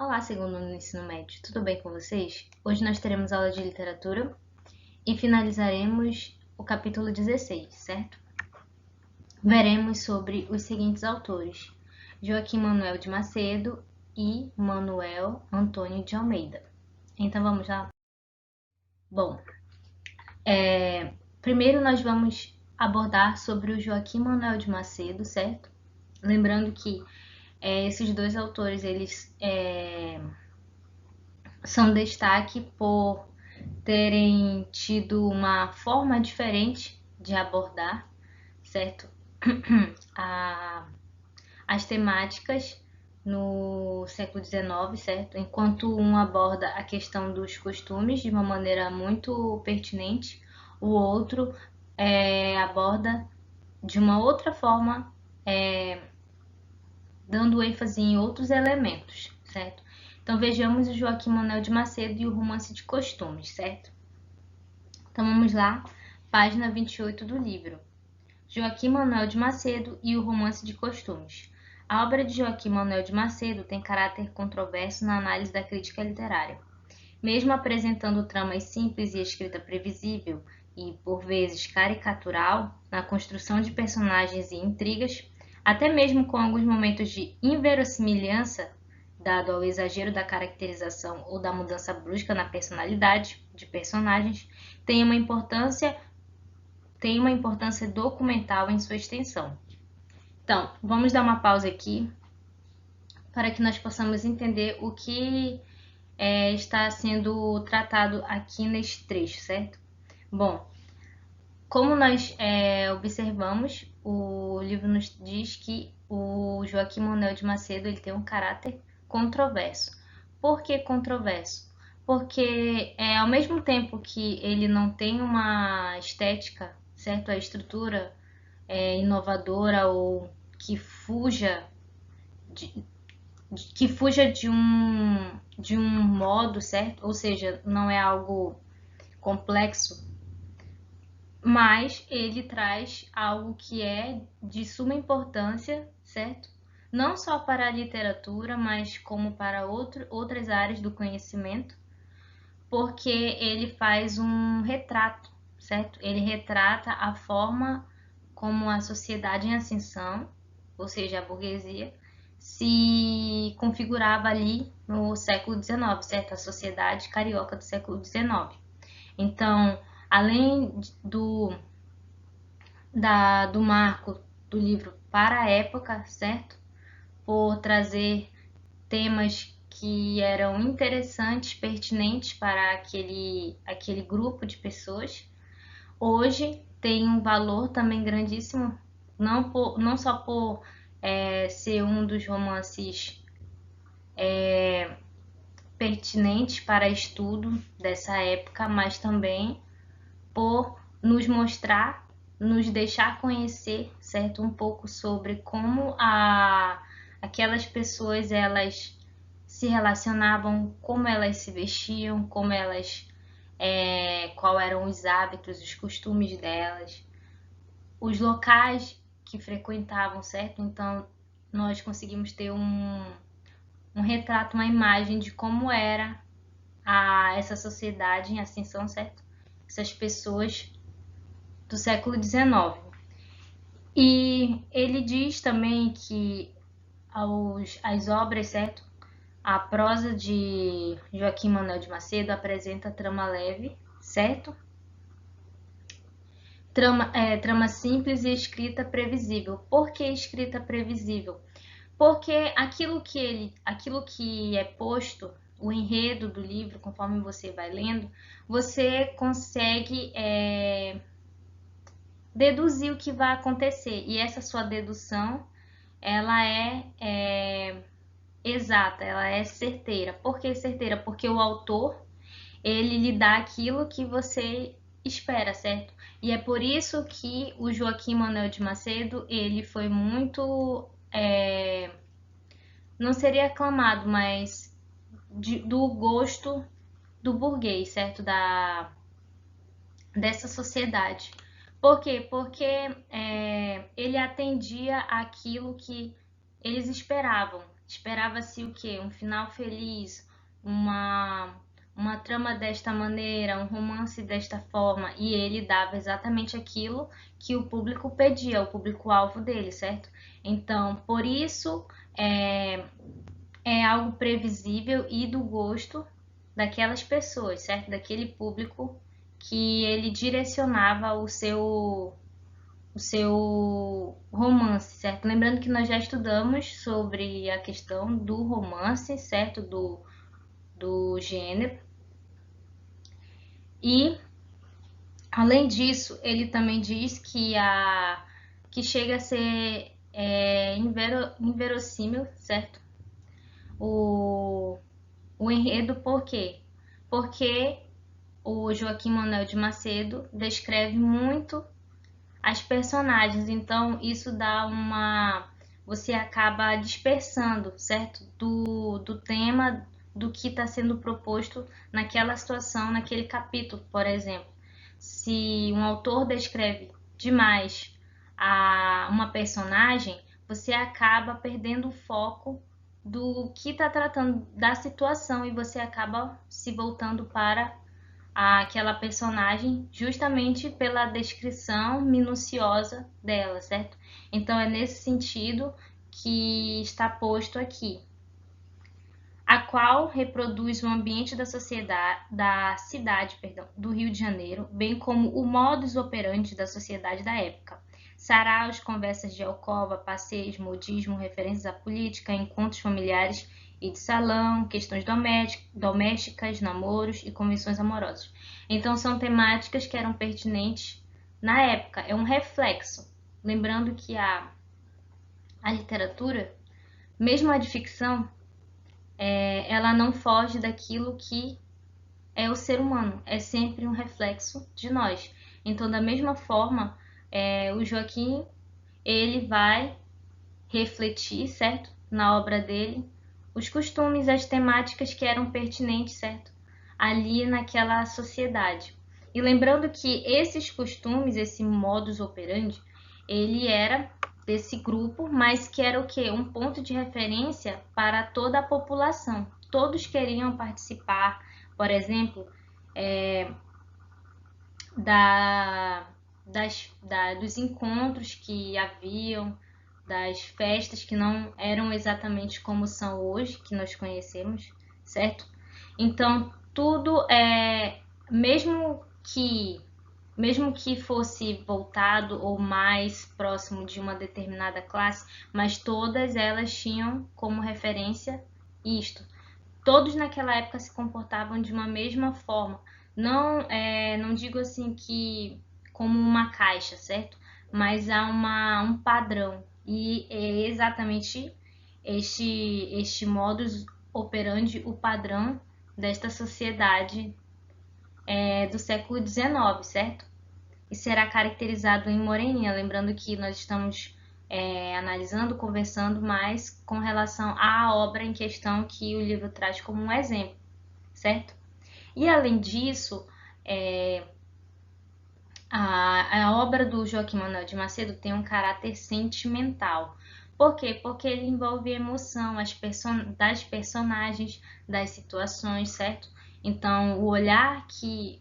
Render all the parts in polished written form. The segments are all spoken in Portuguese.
Olá, segundo no ensino médio, tudo bem com vocês? Hoje nós teremos aula de literatura e finalizaremos o capítulo 16, certo? Veremos sobre os seguintes autores: Joaquim Manuel de Macedo e Manuel Antônio de Almeida. Então vamos lá? Bom, primeiro nós vamos abordar sobre o Joaquim Manuel de Macedo, certo? Lembrando que esses dois autores, eles são destaque por terem tido uma forma diferente de abordar, certo? As temáticas no século XIX, certo? Enquanto um aborda a questão dos costumes de uma maneira muito pertinente, o outro aborda de uma outra forma, dando ênfase em outros elementos, certo? Então vejamos o Joaquim Manuel de Macedo e o Romance de Costumes, certo? Então vamos lá, página 28 do livro. Joaquim Manuel de Macedo e o Romance de Costumes. A obra de Joaquim Manuel de Macedo tem caráter controverso na análise da crítica literária. Mesmo apresentando tramas simples e escrita previsível e, por vezes, caricatural na construção de personagens e intrigas, até mesmo com alguns momentos de inverossimilhança, dado ao exagero da caracterização ou da mudança brusca na personalidade de personagens, tem uma importância documental em sua extensão. Então, vamos dar uma pausa aqui para que nós possamos entender o que está sendo tratado aqui neste trecho, certo? Bom, como nós observamos, o livro nos diz que o Joaquim Manuel de Macedo ele tem um caráter controverso. Por que controverso? Porque ao mesmo tempo que ele não tem uma estética, certo? A estrutura inovadora ou que fuja de um modo, certo? Ou seja, não é algo complexo, mas ele traz algo que é de suma importância, certo? Não só para a literatura, mas como para outras áreas do conhecimento, porque ele faz um retrato, certo? Ele retrata a forma como a sociedade em ascensão, ou seja, a burguesia, se configurava ali no século XIX, certo? A sociedade carioca do século XIX. Então, além do marco do livro para a época, certo? Por trazer temas que eram interessantes, pertinentes para aquele grupo de pessoas. Hoje tem um valor também grandíssimo, não só por ser um dos romances pertinentes para estudo dessa época, mas também por nos mostrar, nos deixar conhecer, certo, um pouco sobre como aquelas pessoas elas se relacionavam, como elas se vestiam, como elas qual eram os hábitos, os costumes delas, os locais que frequentavam, certo? Então nós conseguimos ter um retrato, uma imagem de como era essa sociedade em ascensão, certo? Essas pessoas do século XIX. E ele diz também que as obras, certo? A prosa de Joaquim Manuel de Macedo apresenta trama leve, certo? Trama simples e escrita previsível. Por que escrita previsível? Porque aquilo que é posto, o enredo do livro, conforme você vai lendo, você consegue deduzir o que vai acontecer. E essa sua dedução, ela é exata, ela é certeira. Por que certeira? Porque o autor, ele lhe dá aquilo que você espera, certo? E é por isso que o Joaquim Manuel de Macedo, ele foi muito, não seria aclamado, mas do gosto do burguês, certo? Dessa sociedade. Por quê? Porque ele atendia aquilo que eles esperavam, esperava-se o quê? Um final feliz, uma, uma trama desta maneira, um romance desta forma, e ele dava exatamente aquilo que o público pedia, o público-alvo dele, certo? Então, por isso, é, é algo previsível e do gosto daquelas pessoas, certo? Daquele público que ele direcionava o seu romance, certo? Lembrando que nós já estudamos sobre a questão do romance, certo? Do gênero. E, além disso, ele também diz que chega a ser inverossímil, certo? O, o enredo, por quê? Porque o Joaquim Manuel de Macedo descreve muito as personagens, então isso dá uma. Você acaba dispersando, certo? Do tema do que está sendo proposto naquela situação, naquele capítulo, por exemplo. Se um autor descreve demais uma personagem, você acaba perdendo o foco do que está tratando da situação e você acaba se voltando para aquela personagem justamente pela descrição minuciosa dela, certo? Então é nesse sentido que está posto aqui, a qual reproduz o ambiente da sociedade, da cidade, perdão, do Rio de Janeiro, bem como o modus operandi da sociedade da época. Saraus, conversas de alcova, passeios, modismo, referências à política, encontros familiares e de salão, questões domésticas, namoros e convenções amorosas. Então são temáticas que eram pertinentes na época, é um reflexo. Lembrando que a literatura, mesmo a de ficção, ela não foge daquilo que é o ser humano, é sempre um reflexo de nós. Então, da mesma forma, o Joaquim, ele vai refletir, certo? Na obra dele, os costumes, as temáticas que eram pertinentes, certo? Ali naquela sociedade. E lembrando que esses costumes, esse modus operandi, ele era desse grupo, mas que era o quê? Um ponto de referência para toda a população. Todos queriam participar, por exemplo, da, dos encontros que haviam, das festas que não eram exatamente como são hoje, que nós conhecemos, certo? Então, tudo mesmo que mesmo que fosse voltado ou mais próximo de uma determinada classe, mas todas elas tinham como referência isto. Todos naquela época se comportavam de uma mesma forma. Não, não digo assim que como uma caixa, certo? Mas há um padrão. E é exatamente este modus operandi o padrão desta sociedade do século XIX, certo? E será caracterizado em Moreninha, lembrando que nós estamos analisando, conversando mais com relação à obra em questão que o livro traz como um exemplo, certo? E além disso, a obra do Joaquim Manuel de Macedo tem um caráter sentimental. Por quê? Porque ele envolve emoção das personagens, das situações, certo? Então, o olhar que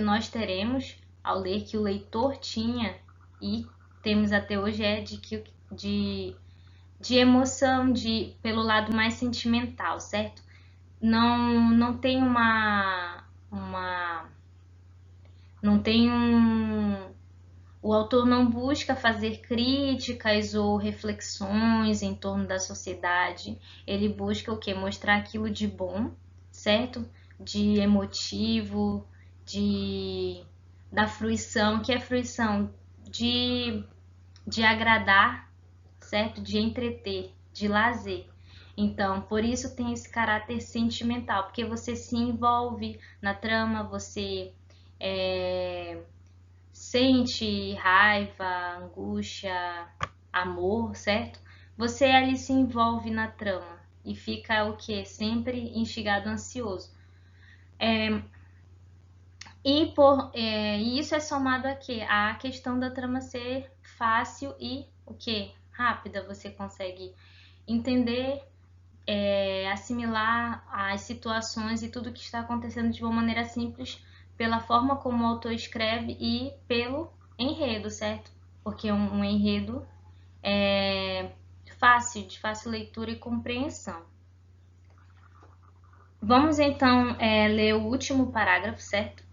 nós teremos ao ler, que o leitor tinha e temos até hoje de emoção, pelo lado mais sentimental, certo? Não tem não tem o autor não busca fazer críticas ou reflexões em torno da sociedade. Ele busca o quê? Mostrar aquilo de bom, certo? De emotivo, da fruição, que é fruição de agradar, certo? De entreter, de lazer. Então, por isso tem esse caráter sentimental, porque você se envolve na trama, você sente raiva, angústia, amor, certo? Você ali se envolve na trama e fica o que? Sempre instigado, ansioso. E isso é somado a quê? A questão da trama ser fácil e o que? Rápida, você consegue entender, assimilar as situações e tudo que está acontecendo de uma maneira simples, pela forma como o autor escreve e pelo enredo, certo? Porque um enredo é de fácil leitura e compreensão. Vamos então ler o último parágrafo, certo?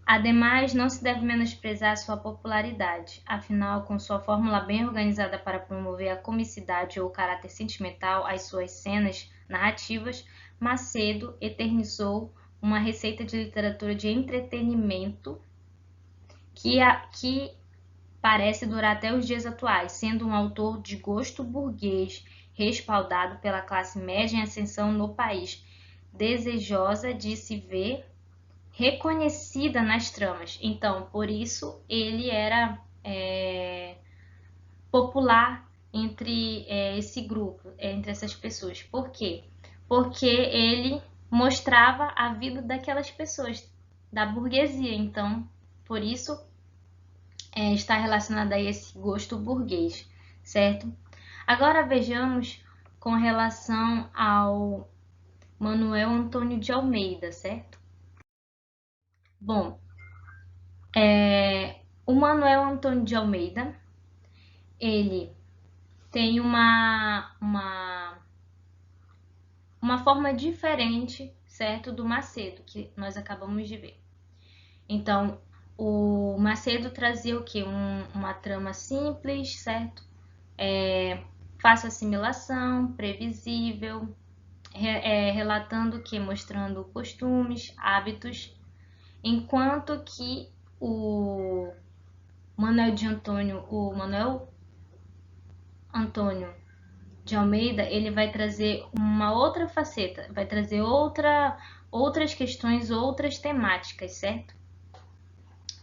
Ademais, não se deve menosprezar sua popularidade, afinal, com sua fórmula bem organizada para promover a comicidade ou o caráter sentimental às suas cenas narrativas, Macedo eternizou uma receita de literatura de entretenimento que parece durar até os dias atuais, sendo um autor de gosto burguês, respaldado pela classe média em ascensão no país, desejosa de se ver reconhecida nas tramas. Então, por isso ele era popular entre esse grupo, entre essas pessoas. Por quê? Porque ele mostrava a vida daquelas pessoas, da burguesia. Então, por isso está relacionado a esse gosto burguês, certo? Agora vejamos com relação ao Manuel Antônio de Almeida, certo? Bom, o Manuel Antônio de Almeida, ele tem uma forma diferente, certo, do Macedo, que nós acabamos de ver. Então, o Macedo trazia o quê? Uma trama simples, certo? Fácil assimilação, previsível, relatando o quê? Mostrando costumes, hábitos, enquanto que o Manuel Antônio de Almeida, ele vai trazer uma outra faceta, vai trazer outras questões, outras temáticas, certo?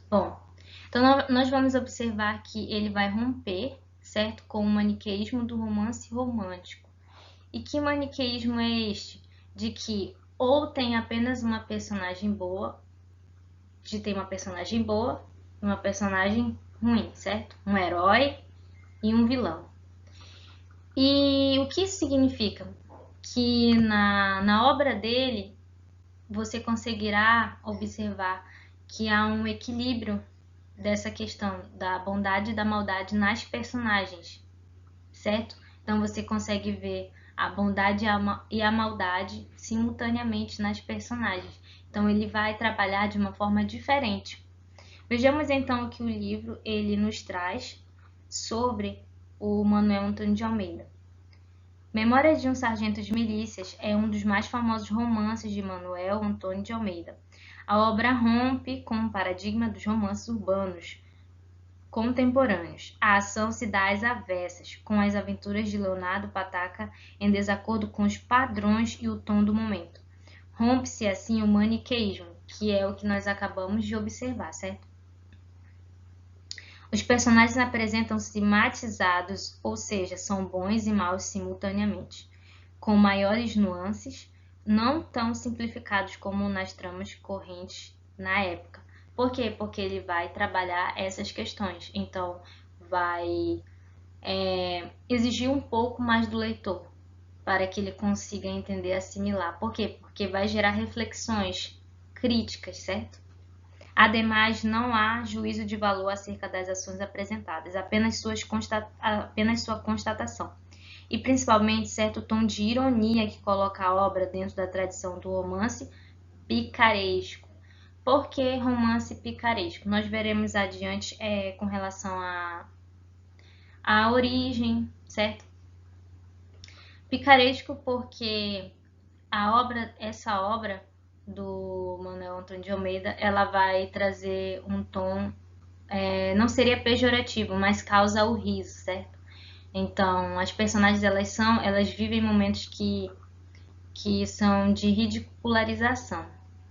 Bom, então nós vamos observar que ele vai romper, certo, com o maniqueísmo do romance romântico. E que maniqueísmo é este? De que ou tem apenas uma personagem boa, e uma personagem ruim, certo? Um herói e um vilão. E o que isso significa? Que na obra dele você conseguirá observar que há um equilíbrio dessa questão da bondade e da maldade nas personagens, certo? Então você consegue ver a bondade e a maldade simultaneamente nas personagens. Então ele vai trabalhar de uma forma diferente. Vejamos então o que o livro ele nos traz sobre o Manuel Antônio de Almeida. Memórias de um Sargento de Milícias é um dos mais famosos romances de Manuel Antônio de Almeida. A obra rompe com o paradigma dos romances urbanos contemporâneos. A ação se dá às avessas, com as aventuras de Leonardo Pataca em desacordo com os padrões e o tom do momento. Rompe-se assim o maniqueísmo, que é o que nós acabamos de observar, certo? Os personagens apresentam-se matizados, ou seja, são bons e maus simultaneamente, com maiores nuances, não tão simplificados como nas tramas correntes na época. Por quê? Porque ele vai trabalhar essas questões, então vai exigir um pouco mais do leitor, para que ele consiga entender, assimilar. Por quê? Porque vai gerar reflexões críticas, certo? Ademais, não há juízo de valor acerca das ações apresentadas, apenas sua constatação. E principalmente certo tom de ironia que coloca a obra dentro da tradição do romance picaresco. Por que romance picaresco? Nós veremos adiante com relação à origem, certo? Picaresco porque essa obra do Manuel Antônio de Almeida, ela vai trazer um tom, não seria pejorativo, mas causa o riso, certo? Então, as personagens, elas vivem momentos que são de ridicularização,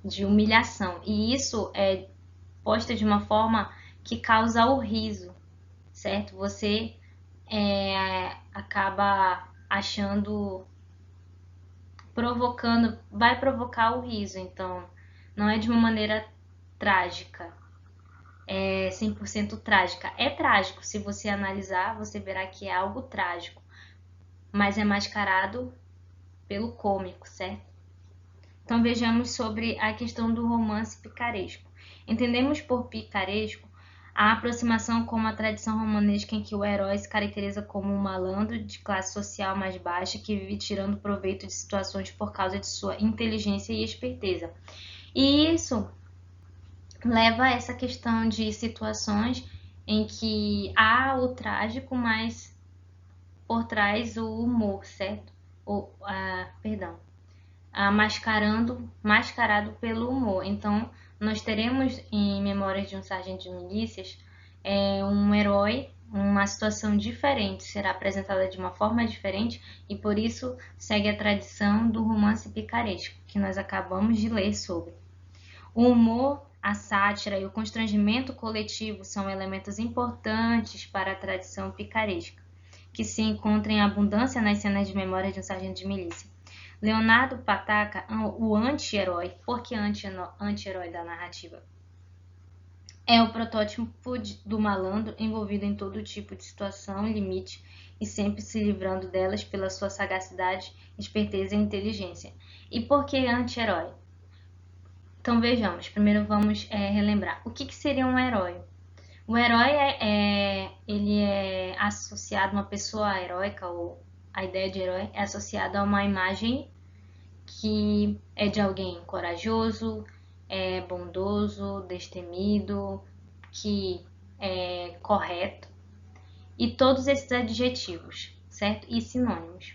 de humilhação, e isso é posta de uma forma que causa o riso, certo? Você acaba achando vai provocar o riso, então não é de uma maneira trágica, 100% trágica. É trágico, se você analisar, você verá que é algo trágico, mas é mascarado pelo cômico, certo? Então vejamos sobre a questão do romance picaresco. Entendemos por picaresco a aproximação como a tradição romanesca em que o herói se caracteriza como um malandro de classe social mais baixa que vive tirando proveito de situações por causa de sua inteligência e esperteza. E isso leva a essa questão de situações em que há o trágico, mas por trás o humor, certo? Mascarado pelo humor. Então, nós teremos em Memórias de um Sargento de Milícias um herói, uma situação diferente, será apresentada de uma forma diferente e por isso segue a tradição do romance picaresco, que nós acabamos de ler sobre. O humor, a sátira e o constrangimento coletivo são elementos importantes para a tradição picaresca, que se encontra em abundância nas cenas de Memórias de um Sargento de Milícia. Leonardo Pataca, o anti-herói, por que anti-herói da narrativa? É o protótipo do malandro envolvido em todo tipo de situação limite e sempre se livrando delas pela sua sagacidade, esperteza e inteligência. E por que anti-herói? Então vejamos, primeiro vamos relembrar. O que seria um herói? O herói ele é associado a uma pessoa heróica, ou a ideia de herói é associada a uma imagem que é de alguém corajoso, bondoso, destemido, que é correto, e todos esses adjetivos, certo? E sinônimos.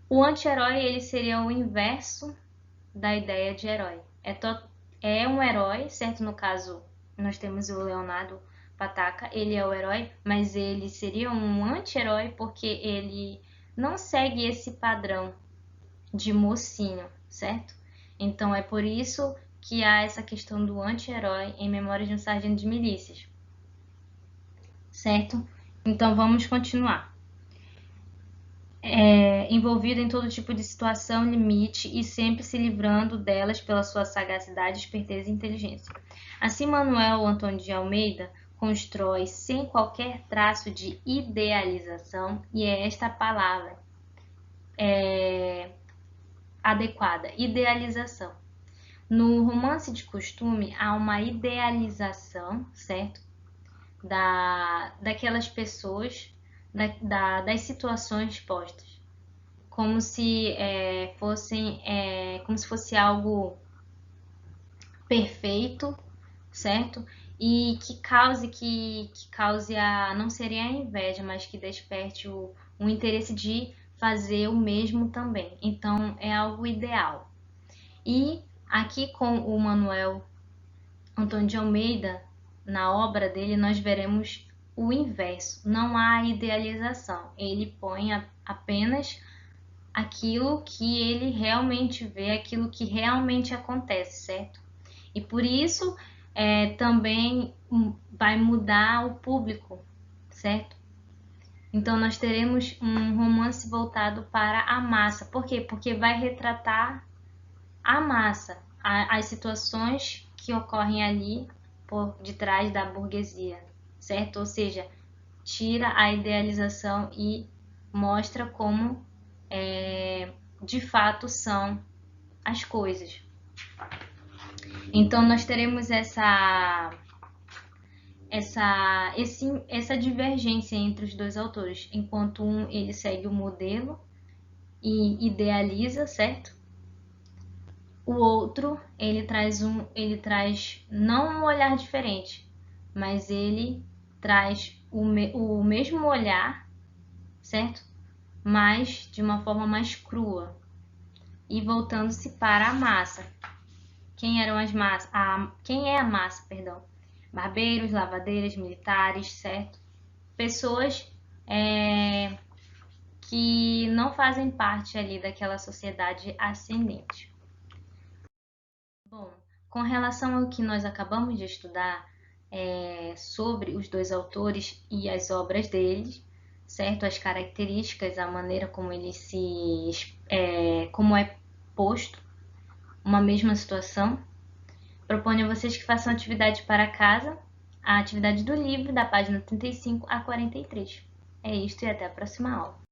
O anti-herói ele seria o inverso da ideia de herói. É um herói, certo? No caso, nós temos o Leonardo Pataca, ele é o herói, mas ele seria um anti-herói porque ele não segue esse padrão de mocinho, certo? Então é por isso que há essa questão do anti-herói em Memórias de um Sargento de Milícias, certo? Então vamos continuar. Envolvido em todo tipo de situação limite e sempre se livrando delas pela sua sagacidade, esperteza e inteligência. Assim, Manuel Antônio de Almeida constrói sem qualquer traço de idealização, e é esta palavra adequada, idealização. No romance de costume, há uma idealização, certo? Daquelas pessoas, das situações postas, como se como se fosse algo perfeito, certo? E que cause não seria a inveja, mas que desperte o interesse de fazer o mesmo também. Então é algo ideal. E aqui com o Manuel Antônio de Almeida, na obra dele, nós veremos o inverso. Não há idealização. Ele põe apenas aquilo que ele realmente vê, aquilo que realmente acontece, certo? E por isso também vai mudar o público, certo? Então nós teremos um romance voltado para a massa. Por quê? Porque vai retratar a massa, as situações que ocorrem ali por detrás da burguesia, certo? Ou seja, tira a idealização e mostra como de fato são as coisas. Então nós teremos essa divergência entre os dois autores, enquanto um ele segue o modelo e idealiza, certo? O outro ele traz não um olhar diferente, mas ele traz o mesmo olhar, certo? Mas de uma forma mais crua e voltando-se para a massa. Quem eram as massas? Quem é a massa, perdão? Barbeiros, lavadeiras, militares, certo? Pessoas que não fazem parte ali daquela sociedade ascendente. Bom, com relação ao que nós acabamos de estudar sobre os dois autores e as obras deles, certo? As características, a maneira como como é posto uma mesma situação. Proponho a vocês que façam atividade para casa, a atividade do livro, da página 35 a 43. É isto e até a próxima aula.